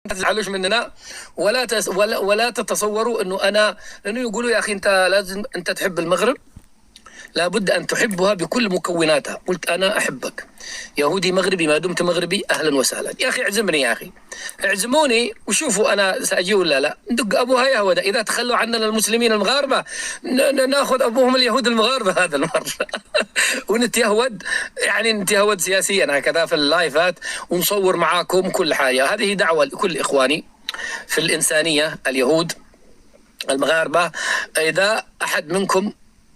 تزعلوش مننا ولا تتصوروا انه يقولوا يا اخي انت لازم انت تحب المغرب، لابد ان تحبها بكل مكوناتها. قلت انا احبك يهودي مغربي ما دمت مغربي، اهلا وسهلا يا اخي، اعزمني يا اخي، اعزموني وشوفوا انا ساجي ولا لا. ندق ابوها يهودا، اذا تخلوا عننا المسلمين المغاربه ناخذ ابوهم اليهود المغاربه هذا المره ونتيهود، يعني نتيهود سياسيا هكذا في اللايفات ونصور معاكم كل حاجه. هذه دعوه لكل اخواني في الانسانيه اليهود المغاربه، اذا احد منكم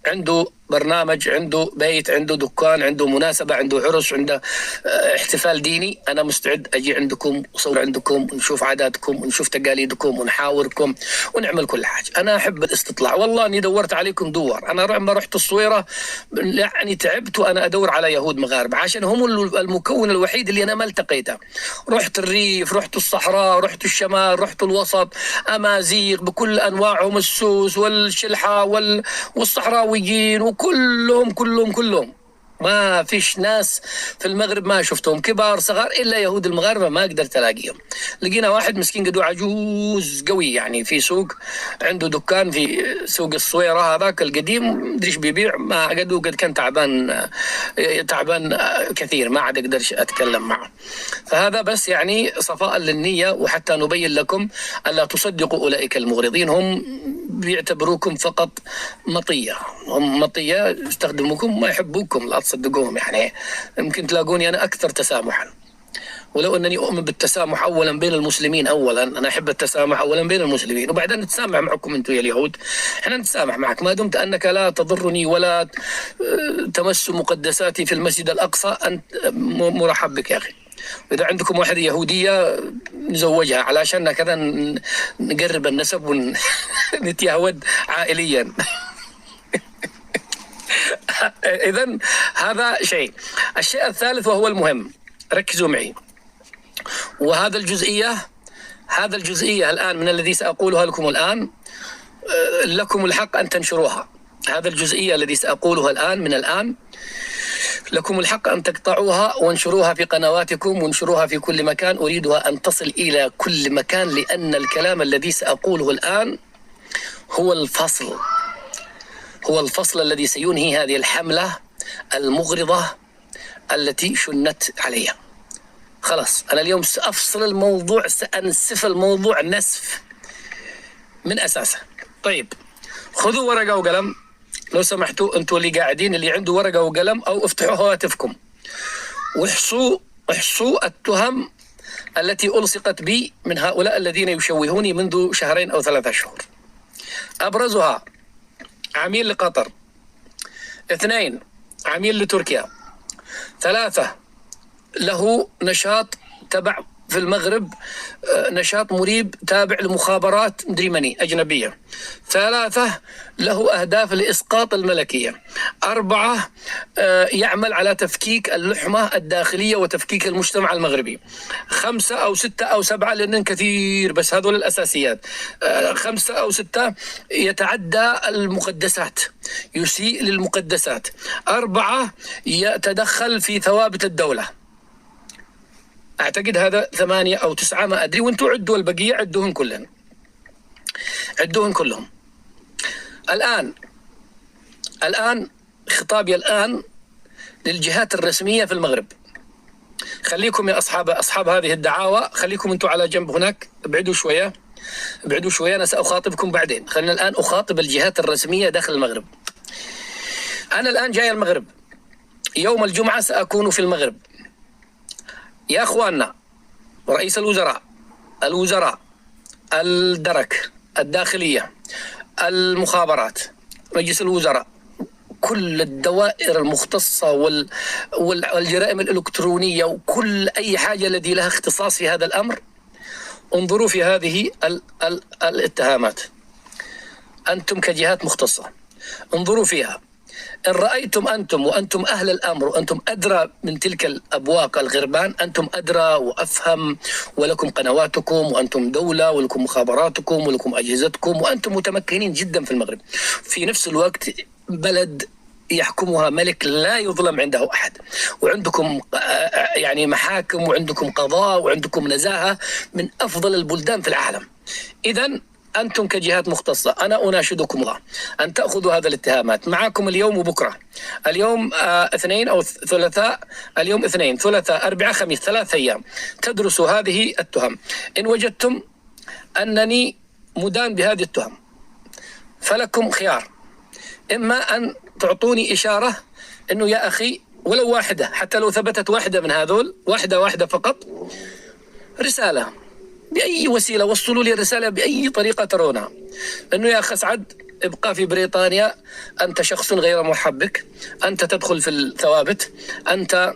عنده برنامج، عنده بيت، عنده دكان، عنده مناسبة، عنده عرس، عنده احتفال ديني، أنا مستعد أجي عندكم وصور عندكم ونشوف عاداتكم ونشوف تقاليدكم ونحاوركم ونعمل كل حاجة. أنا أحب الاستطلاع، والله أني دورت عليكم دوار. أنا لما رحت الصويرة يعني تعبت وأنا أدور على يهود مغاربة عشان هم المكون الوحيد اللي أنا ما التقيته. رحت الريف، رحت الصحراء، رحت الشمال، رحت الوسط، أمازيغ بكل أنواعهم، السوس والشلحة والصحراويين، كلهم ما فيش ناس في المغرب ما شفتهم، كبار صغار، إلا يهود المغاربة ما قدرت ألاقيهم. لقينا واحد مسكين قدو عجوز قوي يعني في سوق، عنده دكان في سوق الصويرة هذاك القديم، مدريش بيبيع، ما قد كان تعبان كثير، ما عاد أقدرش أتكلم معه. فهذا بس يعني صفاء للنية، وحتى نبين لكم ألا تصدقوا أولئك المغرضين، هم بيعتبروكم فقط مطية، هم مطية يستخدموكم، ما يحبوكم، لا تصدقوهم. يعني يمكن تلاقوني أنا أكثر تسامحا، ولو أنني أؤمن بالتسامح أولا بين المسلمين، أولا أنا أحب التسامح أولا بين المسلمين، وبعدين نتسامح معكم أنتم يا اليهود، إحنا نتسامح معك ما دمت أنك لا تضرني ولا تمس مقدساتي في المسجد الأقصى، أنت مرحب بك يا أخي. إذا عندكم واحدة يهودية نزوجها علشان كذا نقرب النسب ونتيهود عائليا. إذن هذا شيء. الشيء الثالث وهو المهم، ركزوا معي، وهذا الجزئية الآن من الذي سأقولها لكم الآن، لكم الحق أن تنشروها. هذا الجزئية الذي سأقولها الآن من الآن لكم الحق أن تقطعوها وانشروها في قنواتكم وانشروها في كل مكان. أريدها أن تصل إلى كل مكان، لأن الكلام الذي سأقوله الآن هو الفصل الذي سينهي هذه الحملة المغرضة التي شنت عليها. خلاص أنا اليوم سأفصل الموضوع، سأنسف الموضوع نسف من أساسه. طيب خذوا ورقة وقلم لو سمحتوا، أنتوا اللي قاعدين اللي عنده ورقة وقلم، أو افتحوا هواتفكم واحصوا التهم التي ألصقت بي من هؤلاء الذين يشوهوني منذ 2 أو 3 أشهر. أبرزها: عميل لقطر، 2 عميل لتركيا، 3 له نشاط تبع في المغرب، نشاط مريب تابع لمخابرات مدري مني أجنبية، 3 له أهداف لإسقاط الملكية، 4 يعمل على تفكيك اللحمة الداخلية وتفكيك المجتمع المغربي، 5 أو 6 أو 7 لأنن كثير بس هذول الأساسيات، 5 أو 6 يتعدى المقدسات، يسيء للمقدسات، 4 يتدخل في ثوابت الدولة. أعتقد هذا 8 أو 9 ما أدري، وانتوا عدوا البقية، عدوهم كلهم. الآن خطابي الآن للجهات الرسمية في المغرب. خليكم يا أصحاب هذه الدعاوى، خليكم انتوا على جنب هناك، ابعدوا شوية، أنا سأخاطبكم بعدين. خلينا الآن أخاطب الجهات الرسمية داخل المغرب. أنا الآن جاي المغرب، يوم الجمعة سأكون في المغرب. يا أخواننا، رئيس الوزراء، الدرك، الداخلية، المخابرات، مجلس الوزراء، كل الدوائر المختصة والجرائم الإلكترونية وكل أي حاجة التي لها اختصاص في هذا الأمر، انظروا في هذه الاتهامات. أنتم كجهات مختصة انظروا فيها. إن رأيتم أنتم وأنتم أهل الأمر وأنتم أدرى من تلك الأبواق الغربان، أنتم أدرى وأفهم، ولكم قنواتكم، وأنتم دولة، ولكم مخابراتكم، ولكم أجهزتكم، وأنتم متمكنين جدا في المغرب، في نفس الوقت بلد يحكمها ملك لا يظلم عنده أحد، وعندكم يعني محاكم، وعندكم قضاء، وعندكم نزاهة من أفضل البلدان في العالم. إذن أنتم كجهات مختصة أنا أناشدكم الله أن تأخذوا هذا الاتهامات. معكم اليوم وبكرة، اليوم اثنين أو ثلاثاء، اليوم اثنين ثلاثاء أربعاء خميس، 3 أيام تدرسوا هذه التهم. إن وجدتم أنني مدان بهذه التهم فلكم خيار، إما أن تعطوني إشارة أنه يا أخي ولو واحدة، حتى لو ثبتت واحدة من هذول، واحدة فقط، رسالة بأي وسيلة، وصلوا لي الرسالة بأي طريقة ترونها، أنه يا أخي أسعد ابقى في بريطانيا، أنت شخص غير مرحب بك، أنت تدخل في الثوابت، أنت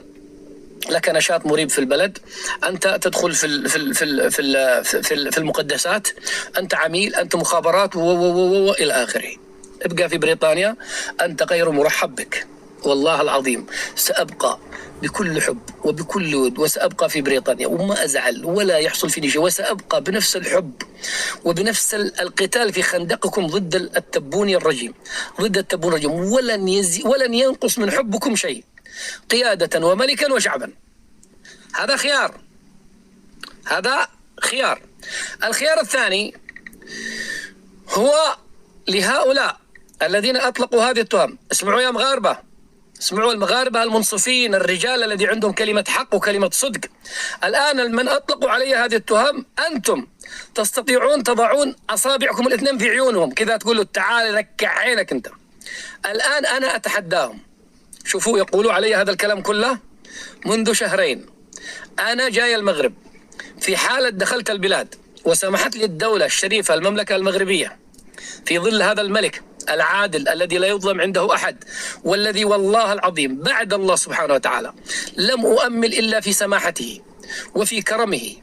لك نشاط مريب في البلد، أنت تدخل في المقدسات، أنت عميل، أنت مخابرات إلى آخره. ابقى في بريطانيا، أنت غير مرحب بك. والله العظيم سأبقى بكل حب وبكل ود، وسأبقى في بريطانيا وما أزعل ولا يحصل فيني شيء، وسأبقى بنفس الحب وبنفس القتال في خندقكم ضد التبوني الرجيم، ضد التبون الرجيم، ولن ينقص من حبكم شيء، قيادة وملكا وشعبا. هذا خيار، هذا خيار. الخيار الثاني هو لهؤلاء الذين أطلقوا هذه التهم. اسمعوا يا مغاربة، اسمعوا المغاربة المنصفين، الرجال الذي عندهم كلمة حق وكلمة صدق. الآن من أطلقوا علي هذه التهم أنتم تستطيعون تضعون أصابعكم الاثنين في عيونهم كذا، تقولوا تعال نكع عينك أنت. الآن أنا أتحداهم. شوفوا يقولوا علي هذا الكلام كله منذ شهرين. أنا جاي المغرب في حالة دخلت البلاد وسمحت لي الدولة الشريفة المملكة المغربية في ظل هذا الملك العادل الذي لا يظلم عنده أحد، والذي والله العظيم بعد الله سبحانه وتعالى لم أؤمل إلا في سماحته وفي كرمه،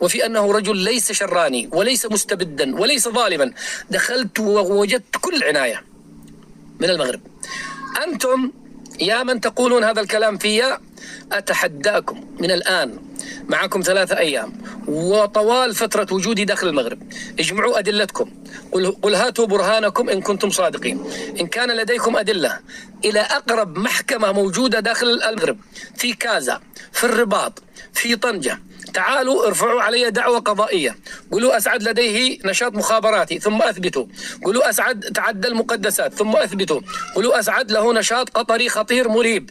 وفي أنه رجل ليس شراني وليس مستبدا وليس ظالما. دخلت ووجدت كل عناية من المغرب. أنتم يا من تقولون هذا الكلام فيا، أتحداكم من الآن، معكم 3 أيام وطوال فترة وجودي داخل المغرب، اجمعوا أدلتكم، قل هاتوا برهانكم إن كنتم صادقين. إن كان لديكم أدلة إلى أقرب محكمة موجودة داخل المغرب، في كازا، في الرباط، في طنجة، تعالوا ارفعوا علي دعوة قضائية، قولوا أسعد لديه نشاط مخابراتي ثم أثبتوا، قولوا أسعد تعدى المقدسات ثم أثبتوا، قولوا أسعد له نشاط قطري خطير مريب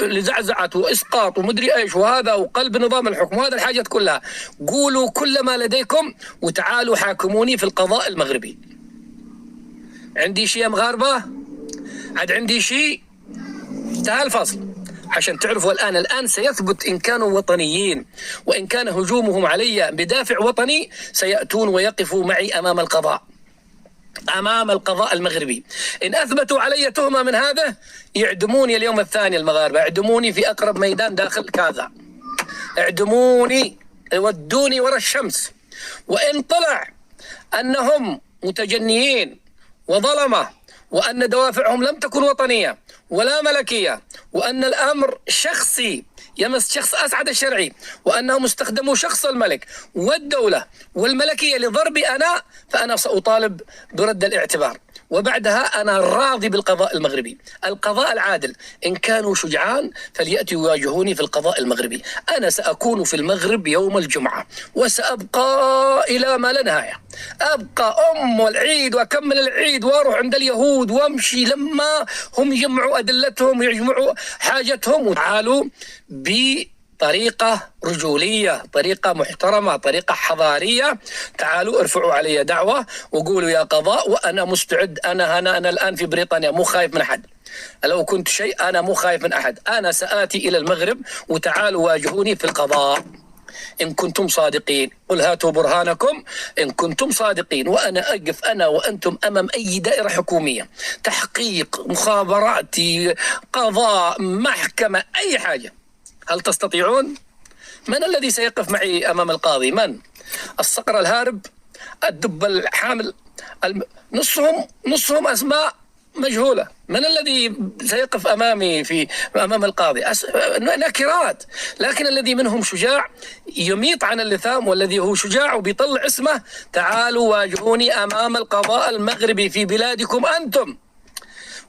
لزعزعة وإسقاط ومدري إيش وهذا وقلب نظام الحكم وهذا الحاجات كلها، قولوا كل ما لديكم وتعالوا حاكموني في القضاء المغربي. عندي شيء يا مغاربة؟ عاد عندي شيء. تعال فاصل عشان تعرفوا. الآن سيثبت إن كانوا وطنيين، وإن كان هجومهم علي بدافع وطني سيأتون ويقفوا معي أمام القضاء، أمام القضاء المغربي. إن أثبتوا علي تهمة من هذا يعدموني اليوم الثاني. المغاربة يعدموني في أقرب ميدان داخل كازا، اعدموني، ودوني ورا الشمس. وإن طلع أنهم متجنيين وظلمة، وأن دوافعهم لم تكن وطنية ولا ملكية، وأن الأمر شخصي يمس شخص أسعد الشرعي، وأنهم استخدموا شخص الملك والدولة والملكية لضربي أنا، فأنا سأطالب برد الاعتبار. وبعدها أنا راضي بالقضاء المغربي، القضاء العادل. إن كانوا شجعان فليأتوا يواجهوني في القضاء المغربي. أنا سأكون في المغرب يوم الجمعة وسأبقى إلى ما لا نهاية. أبقى العيد وأكمل العيد وأروح عند اليهود وأمشي لما هم يجمعوا أدلتهم ويجمعوا حاجتهم. وتعالوا بطريقة رجولية، طريقة محترمة، طريقة حضارية. تعالوا ارفعوا علي دعوة وقولوا يا قضاء وأنا مستعد. أنا الآن في بريطانيا مو خايف من أحد. لو كنت شيء أنا مو خايف من أحد. أنا سآتي إلى المغرب وتعالوا واجهوني في القضاء إن كنتم صادقين. قل هاتوا برهانكم إن كنتم صادقين. وأنا أقف أنا وأنتم أمام أي دائرة حكومية، تحقيق، مخابراتي، قضاء، محكمة، أي حاجة. هل تستطيعون؟ من الذي سيقف معي أمام القاضي؟ من؟ الصقر الهارب، الدب الحامل، نصهم أسماء مجهولة. من الذي سيقف أمامي أمام القاضي؟ نكرات. لكن الذي منهم شجاع يميط عن اللثام، والذي هو شجاع وبيطلع اسمه. تعالوا واجهوني أمام القضاء المغربي في بلادكم أنتم.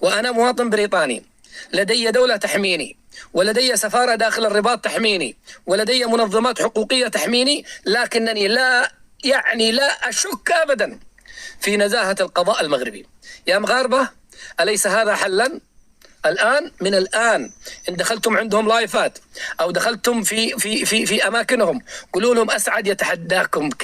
وأنا مواطن بريطاني، لدي دولة تحميني، ولدي سفارة داخل الرباط تحميني، ولدي منظمات حقوقية تحميني، لكنني لا أشك أبدا في نزاهة القضاء المغربي. يا مغاربة، أليس هذا حلا؟ الآن من الآن إن دخلتم عندهم لايفات أو دخلتم في أماكنهم، قولوا لهم أسعد يتحداكم.